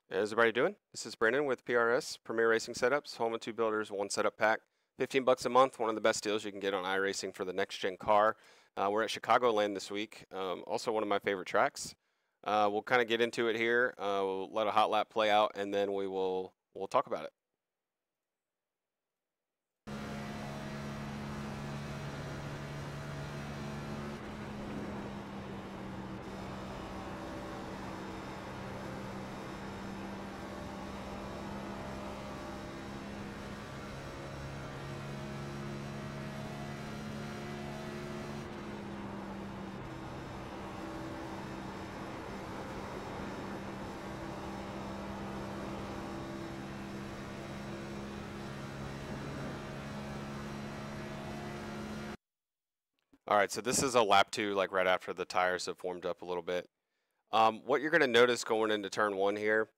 How's everybody doing? This is Brandon with PRS, Premier Racing Setups, home of two builders, one setup pack. 15 bucks a month, one of the best deals you can get on iRacing for the next gen car. We're at Chicagoland this week, also one of my favorite tracks. We'll kind of get into it here. We'll let a hot lap play out, and then we'll talk about it. All right, so this is a lap 2, like right after the tires have warmed up a little bit. What you're going to notice going into turn 1 here,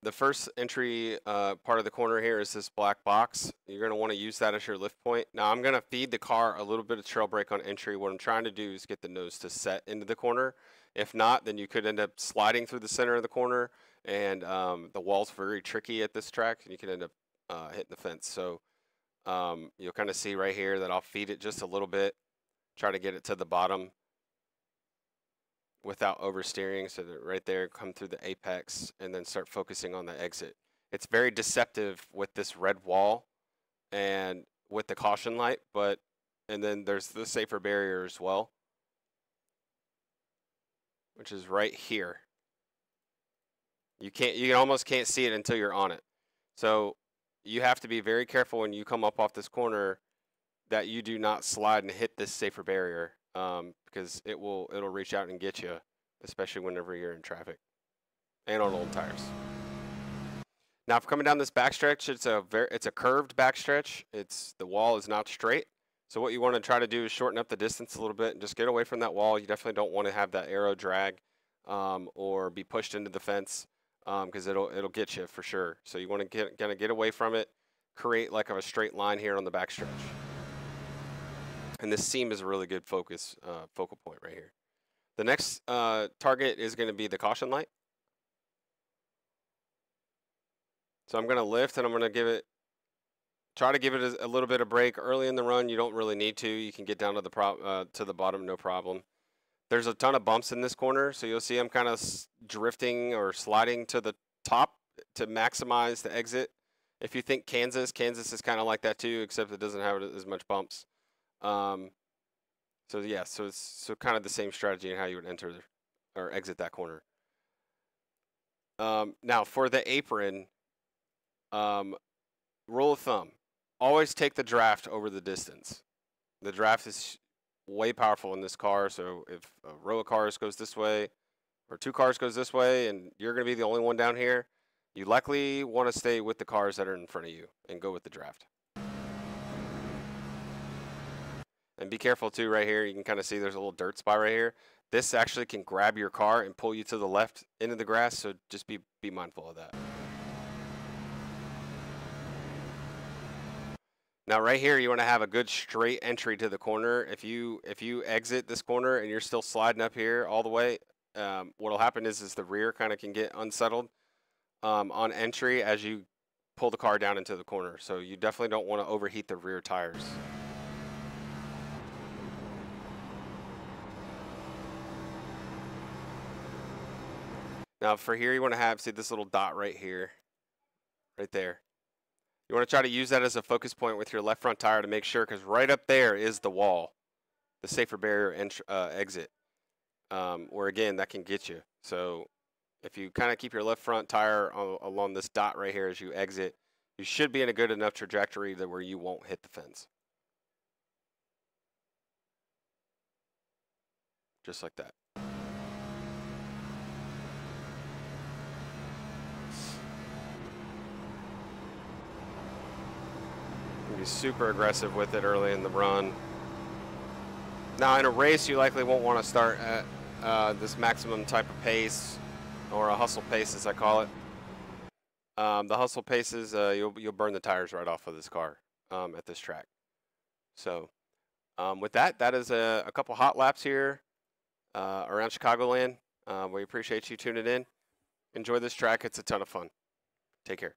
the first entry part of the corner here is this black box. You're going to want to use that as your lift point. Now I'm going to feed the car a little bit of trail brake on entry. What I'm trying to do is get the nose to set into the corner. If not, then you could end up sliding through the center of the corner, and the wall's very tricky at this track, and you can end up hitting the fence. So you'll kind of see right here that I'll feed it just a little bit, try to get it to the bottom without oversteering, so that right there, come through the apex and then start focusing on the exit. It's very deceptive with this red wall and with the caution light, and then there's the safer barrier as well, which is right here. You almost can't see it until you're on it. So you have to be very careful when you come up off this corner that you do not slide and hit this safer barrier, because it'll reach out and get you, especially whenever you're in traffic and on old tires. Now, if coming down this backstretch, it's a curved backstretch. The wall is not straight. So what you want to try to do is shorten up the distance a little bit and just get away from that wall. You definitely don't want to have that arrow drag or be pushed into the fence, because it'll get you for sure. So you want to get away from it, create like a straight line here on the backstretch. And this seam is a really good focal point right here. The next target is going to be the caution light. So I'm going to lift, and I'm going to try to give it a little bit of brake early in the run. You don't really need to. You can get down to the bottom, no problem. There's a ton of bumps in this corner, so you'll see I'm kind of drifting or sliding to the top to maximize the exit. If you think Kansas is kind of like that too, except it doesn't have as much bumps. So yeah, so it's kind of the same strategy in how you would enter or exit that corner. Now for the apron, rule of thumb, always take the draft over the distance. The draft is way powerful in this car, so if a row of cars goes this way or 2 cars goes this way and you're going to be the only one down here, you likely want to stay with the cars that are in front of you and go with the draft. And be careful too, right here, you can kind of see there's a little dirt spot right here. This actually can grab your car and pull you to the left into the grass, so just be mindful of that. Now right here, you want to have a good straight entry to the corner. If you exit this corner and you're still sliding up here all the way, what'll happen is the rear kind of can get unsettled on entry as you pull the car down into the corner. So you definitely don't want to overheat the rear tires. Now for here, you want to see this little dot right here, right there. You want to try to use that as a focus point with your left front tire to make sure, because right up there is the wall, the safer barrier exit, where again, that can get you. So if you kind of keep your left front tire along this dot right here as you exit, you should be in a good enough trajectory that where you won't hit the fence. Just like that. Be super aggressive with it early in the run. Now in a race, you likely won't want to start at this maximum type of pace, or a hustle pace as I call it. The hustle paces, you'll burn the tires right off of this car at this track. So with that is a couple hot laps here around Chicagoland. We appreciate you tuning in. Enjoy this track. It's a ton of fun. Take care.